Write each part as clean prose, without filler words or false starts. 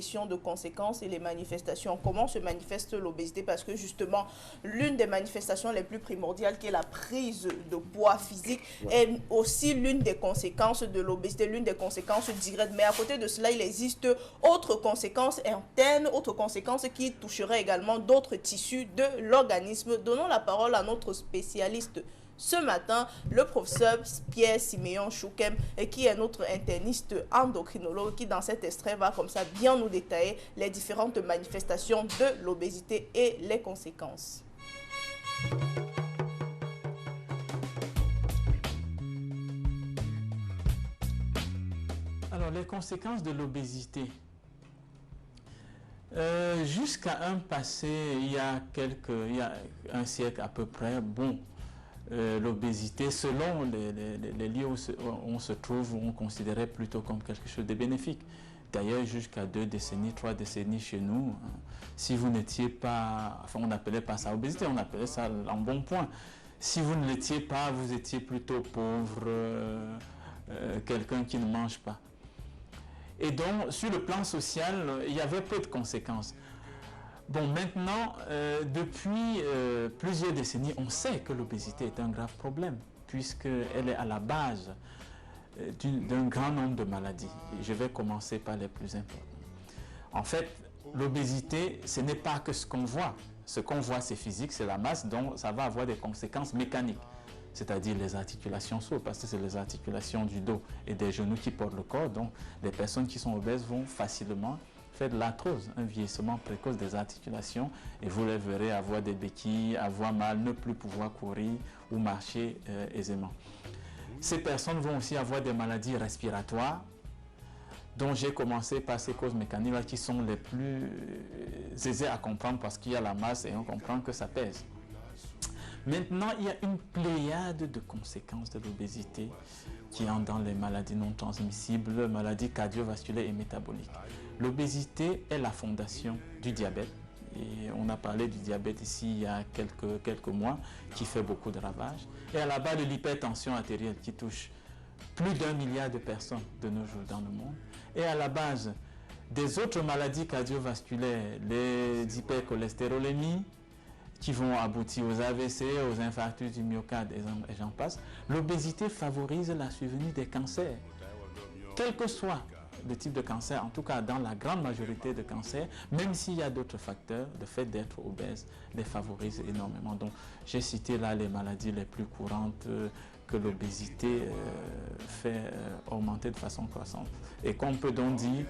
de conséquences et les manifestations. Comment se manifeste l'obésité? Parce que justement, l'une des manifestations les plus primordiales qui est la prise de poids physique est aussi l'une des conséquences de l'obésité, l'une des conséquences directes. Mais à côté de cela, il existe autres conséquences internes, autres conséquences qui toucheraient également d'autres tissus de l'organisme. Donnons la parole à notre spécialiste ce matin, le professeur Pierre Siméon Choukem, qui est notre interniste endocrinologue, qui dans cet extrait va comme ça bien nous détailler les différentes manifestations de l'obésité et les conséquences. Alors, les conséquences de l'obésité. Jusqu'à un passé, il y a un siècle à peu près, l'obésité, selon les lieux où on se trouve, on considérait plutôt comme quelque chose de bénéfique. D'ailleurs, jusqu'à 2 décennies, 3 décennies chez nous, si vous n'étiez pas, enfin on n'appelait pas ça obésité, on appelait ça l'embonpoint. Si vous ne l'étiez pas, vous étiez plutôt pauvre, quelqu'un qui ne mange pas. Et donc, sur le plan social, il y avait peu de conséquences. Bon, maintenant, depuis plusieurs décennies, on sait que l'obésité est un grave problème, puisqu'elle est à la base d'un grand nombre de maladies. Et je vais commencer par les plus importantes. En fait, l'obésité, ce n'est pas que ce qu'on voit. Ce qu'on voit, c'est physique, c'est la masse, donc ça va avoir des conséquences mécaniques, c'est-à-dire les articulations sourdes, parce que c'est les articulations du dos et des genoux qui portent le corps. Donc, les personnes qui sont obèses vont facilement faire de l'arthrose, un vieillissement précoce des articulations, et vous les verrez avoir des béquilles, avoir mal, ne plus pouvoir courir ou marcher aisément. Ces personnes vont aussi avoir des maladies respiratoires, dont j'ai commencé par ces causes mécaniques là, qui sont les plus aisées à comprendre parce qu'il y a la masse et on comprend que ça pèse. Maintenant, il y a une pléiade de conséquences de l'obésité qui entrent dans les maladies non transmissibles, maladies cardiovasculaires et métaboliques. L'obésité est la fondation du diabète. Et on a parlé du diabète ici il y a quelques mois, qui fait beaucoup de ravages. Et à la base de l'hypertension artérielle qui touche plus d'1 milliard de personnes de nos jours dans le monde. Et à la base des autres maladies cardiovasculaires, les hypercholestérolémies, qui vont aboutir aux AVC, aux infarctus du myocarde et j'en passe. L'obésité favorise la survenue des cancers. Quel que soit le type de cancer, en tout cas dans la grande majorité de cancers, même s'il y a d'autres facteurs, le fait d'être obèse les favorise énormément. Donc j'ai cité là les maladies les plus courantes que l'obésité fait augmenter de façon croissante. Et qu'on peut donc dire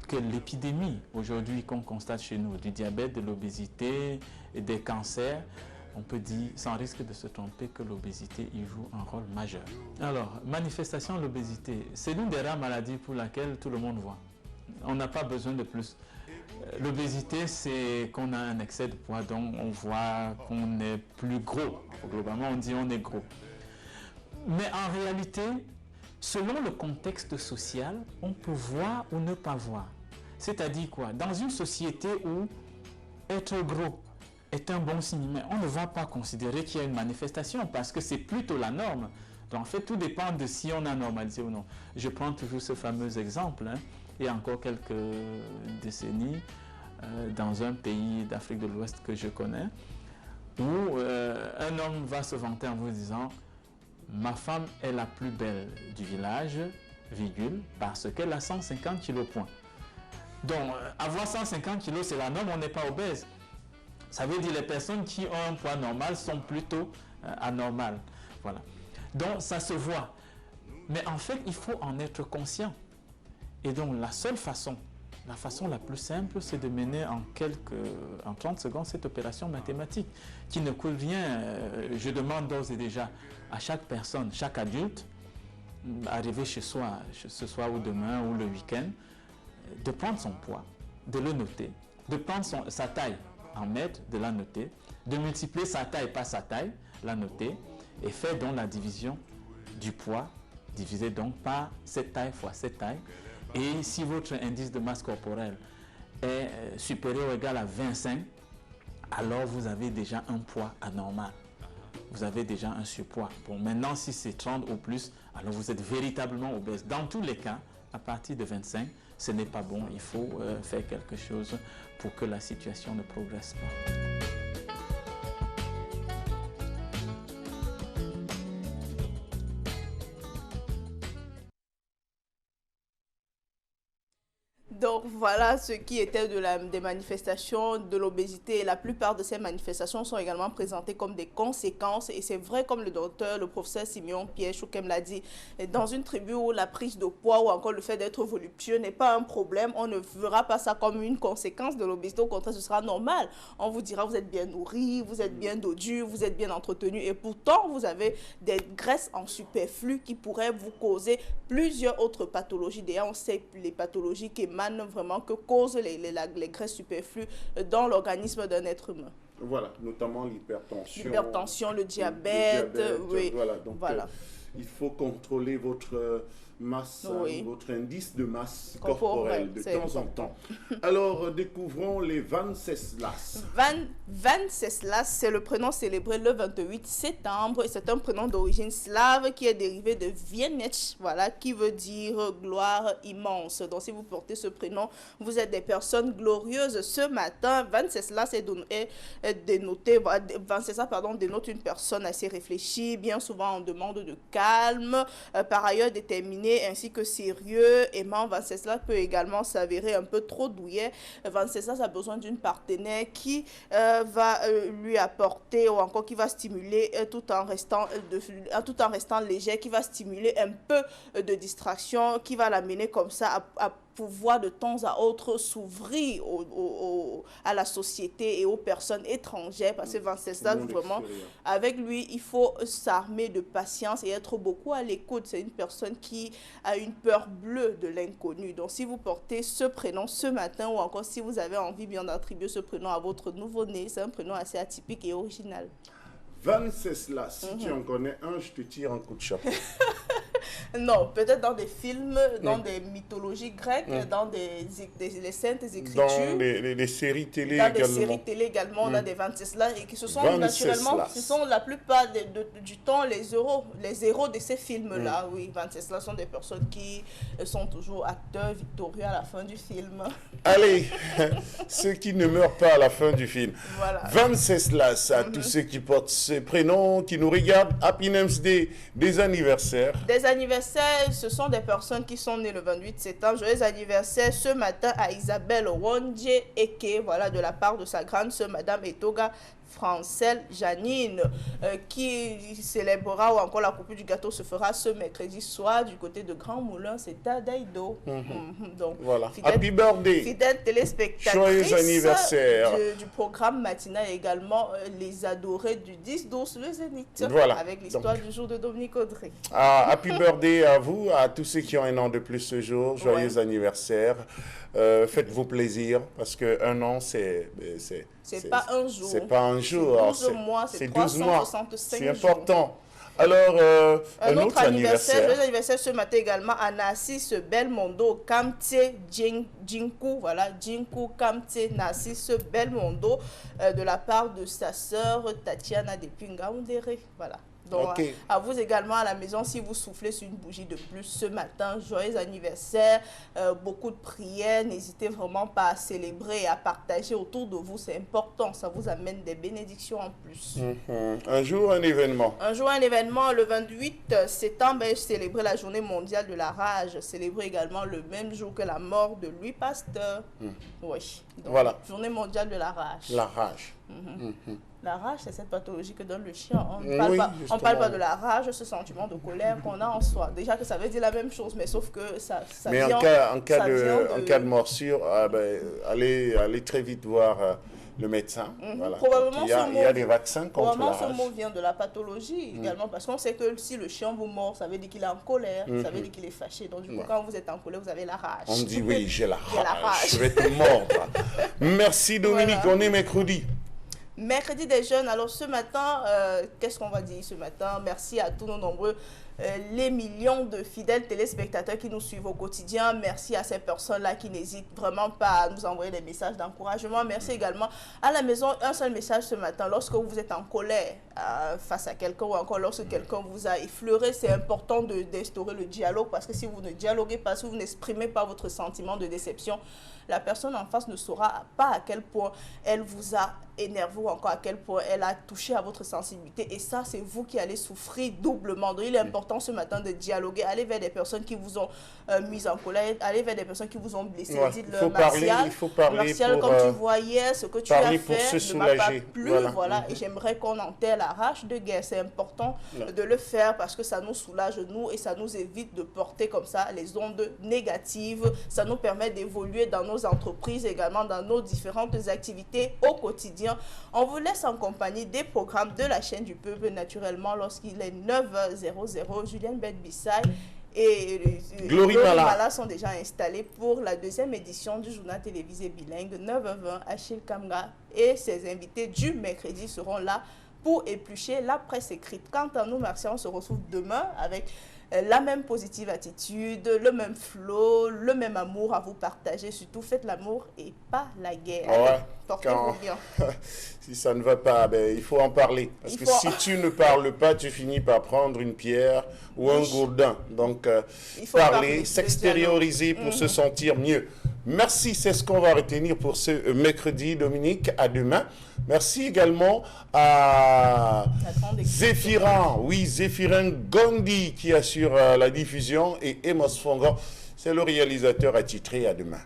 que l'épidémie aujourd'hui qu'on constate chez nous, du diabète, de l'obésité et des cancers, on peut dire, sans risque de se tromper, que l'obésité y joue un rôle majeur. Alors, manifestation de l'obésité, c'est l'une des rares maladies pour laquelle tout le monde voit. On n'a pas besoin de plus. L'obésité, c'est qu'on a un excès de poids, donc on voit qu'on est plus gros. Globalement, on dit on est gros. Mais en réalité, selon le contexte social, on peut voir ou ne pas voir. C'est-à-dire quoi? Dans une société où être gros est un bon signe, mais on ne va pas considérer qu'il y a une manifestation parce que c'est plutôt la norme. Donc en fait, tout dépend de si on a normalisé ou non. Je prends toujours ce fameux exemple, il y a encore quelques décennies, dans un pays d'Afrique de l'Ouest que je connais, où un homme va se vanter en vous disant « Ma femme est la plus belle du village, virgule, parce qu'elle a 150 kilos point. » Donc, avoir 150 kilos, c'est la norme, on n'est pas obèse. Ça veut dire que les personnes qui ont un poids normal sont plutôt anormales. Voilà. Donc, ça se voit. Mais en fait, il faut en être conscient. Et donc, la seule façon, la façon la plus simple, c'est de mener en 30 secondes cette opération mathématique qui ne coûte rien. Je demande d'ores et déjà à chaque personne, chaque adulte, arrivé chez soi, ce soir ou demain ou le week-end, de prendre son poids, de le noter, de prendre sa taille en mètres, de la noter, de multiplier sa taille par sa taille, la noter, et faire donc la division du poids, divisé donc par cette taille fois cette taille. Et si votre indice de masse corporelle est supérieur ou égal à 25, alors vous avez déjà un poids anormal. Vous avez déjà un surpoids. Bon, maintenant, si c'est 30 ou plus, alors vous êtes véritablement obèse. Dans tous les cas, à partir de 25, ce n'est pas bon, il faut faire quelque chose pour que la situation ne progresse pas. Donc voilà ce qui était des manifestations de l'obésité. La plupart de ces manifestations sont également présentées comme des conséquences. Et c'est vrai, comme le professeur Simeon Pierre Choukem l'a dit, dans une tribu où la prise de poids ou encore le fait d'être voluptueux n'est pas un problème, on ne verra pas ça comme une conséquence de l'obésité. Au contraire, ce sera normal. On vous dira, vous êtes bien nourri, vous êtes bien dodu, vous êtes bien entretenu. Et pourtant, vous avez des graisses en superflu qui pourraient vous causer plusieurs autres pathologies. D'ailleurs, on sait les pathologies qui émanent vraiment, que causent les graisses superflues dans l'organisme d'un être humain. Voilà, notamment l'hypertension. L'hypertension, le diabète, oui. Voilà, donc voilà. Il faut contrôler votre masse, oui. votre indice de masse corporelle de temps en temps. Alors, découvrons les Venceslas. Venceslas, c'est le prénom célébré le 28 septembre et c'est un prénom d'origine slave qui est dérivé de Vienech, voilà, qui veut dire gloire immense. Donc, si vous portez ce prénom, vous êtes des personnes glorieuses. Ce matin, Venceslas dénote une personne assez réfléchie, bien souvent en demande de calme, par ailleurs déterminée ainsi que sérieux, aimant. Venceslas peut également s'avérer un peu trop douillet. Venceslas a besoin d'une partenaire qui va lui apporter ou encore qui va stimuler tout en restant léger, qui va stimuler un peu de distraction, qui va l'amener comme ça à pouvoir de temps à autre s'ouvrir à la société et aux personnes étrangères, parce que Venceslas, vraiment, avec lui, il faut s'armer de patience et être beaucoup à l'écoute. C'est une personne qui a une peur bleue de l'inconnu. Donc, si vous portez ce prénom ce matin, ou encore si vous avez envie bien d'attribuer ce prénom à votre nouveau-né, c'est un prénom assez atypique et original. Venceslas, si tu en connais un, je te tire un coup de chapeau. Non, peut-être dans des films, dans des mythologies grecques, dans les saintes écritures. Dans les séries télé dans également. Dans des séries télé également, on a des Venceslas et qui se sont naturellement, ce sont la plupart du temps les héros de ces films-là. Oui, Venceslas sont des personnes qui sont toujours acteurs victorieux à la fin du film. Allez, ceux qui ne meurent pas à la fin du film. Voilà. Venceslas, à tous ceux qui portent ces prénoms, qui nous regardent, Happy Names Day, des anniversaires. Des anniversaires, ce sont des personnes qui sont nées le 28 septembre. Joyeux anniversaire ce matin à Isabelle Wondje Eke, voilà, de la part de sa grande sœur, Madame Etoga Francelle Janine, qui célébrera, ou encore la coupure du gâteau se fera ce mercredi soir du côté de Grand Moulin, c'est à Daïdo. Donc, voilà. Happy birthday. Fidèle téléspectatrice. Joyeux anniversaire. Du programme matinal également, les adorés du 10-12, le Zénith. Voilà. Avec l'histoire du jour de Dominique Audrey. Happy birthday à vous, à tous ceux qui ont un an de plus ce jour. Joyeux anniversaire. Faites-vous plaisir, parce qu'un an, c'est pas un jour. C'est pas un jour. C'est 12 mois, c'est 12 mois. C'est important. Alors, un autre anniversaire. Deux anniversaires ce matin également à Narcisse Belmondo, Kamtse Djinku, voilà, Djinku Kamtse Narcisse Belmondo, de la part de sa sœur Tatiana Depinga Undere, voilà. Donc, à vous également à la maison, si vous soufflez sur une bougie de plus ce matin, joyeux anniversaire, beaucoup de prières, n'hésitez vraiment pas à célébrer et à partager autour de vous, c'est important, ça vous amène des bénédictions en plus. Un jour, un événement. Un jour, un événement, le 28 septembre, célébrer la journée mondiale de la rage, célébrer également le même jour que la mort de Louis Pasteur. Oui, donc, voilà. Journée mondiale de la rage. La rage. La rage, c'est cette pathologie que donne le chien. On ne parle pas de la rage, ce sentiment de colère qu'on a en soi. Déjà que ça veut dire la même chose, mais sauf que ça mais vient... en cas de morsure, allez très vite voir le médecin. Voilà. Probablement il y a des vaccins contre la rage. Ce mot vient de la pathologie également, parce qu'on sait que si le chien vous mord, ça veut dire qu'il est en colère, ça veut dire qu'il est fâché. Donc du coup, quand vous êtes en colère, vous avez la rage. On dit oui, j'ai la rage, je vais te mordre. Merci Dominique, on est mercredi. Mercredi des jeunes. Alors ce matin, qu'est-ce qu'on va dire ce matin? Merci à tous nos nombreux les millions de fidèles téléspectateurs qui nous suivent au quotidien. Merci à ces personnes-là qui n'hésitent vraiment pas à nous envoyer des messages d'encouragement. Merci également à la maison. Un seul message ce matin, lorsque vous êtes en colère face à quelqu'un ou encore lorsque quelqu'un vous a effleuré, c'est important d'instaurer le dialogue, parce que si vous ne dialoguez pas, si vous n'exprimez pas votre sentiment de déception, la personne en face ne saura pas à quel point elle vous a énervé ou encore à quel point elle a touché à votre sensibilité. Et ça, c'est vous qui allez souffrir doublement. Donc, il est important ce matin de dialoguer, aller vers des personnes qui vous ont mis en colère, aller vers des personnes qui vous ont blessé. Ouais, Dites-le, Martial, il faut parler Martial, pour, comme tu voyais, ce que tu as fait ne m'a pas plu. Voilà. Et j'aimerais qu'on enterre la rage de guerre. C'est important de le faire parce que ça nous soulage, nous, et ça nous évite de porter comme ça les ondes négatives. Ça nous permet d'évoluer dans nos entreprises, également dans nos différentes activités au quotidien. On vous laisse en compagnie des programmes de la chaîne du peuple, naturellement, lorsqu'il est 9h00. Julienne Bedbissay et Glory Mala sont déjà installés pour la deuxième édition du journal télévisé bilingue. 9h20, Achille Kamga et ses invités du mercredi seront là pour éplucher la presse écrite. Quant à nous, Martial, on se retrouve demain avec la même positive attitude, le même flow, le même amour à vous partager. Surtout, faites l'amour et pas la guerre. Ouais, portez-vous bien. Si ça ne va pas, ben, il faut en parler. Parce que si tu ne parles pas, tu finis par prendre une pierre ou un gourdin. Donc, parler, s'extérioriser pour se sentir mieux. Merci, c'est ce qu'on va retenir pour ce mercredi, Dominique. À demain. Merci également à Zéphirin, Zéphirin Gondi qui assure la diffusion, et Emos Fongo, c'est le réalisateur attitré. À demain.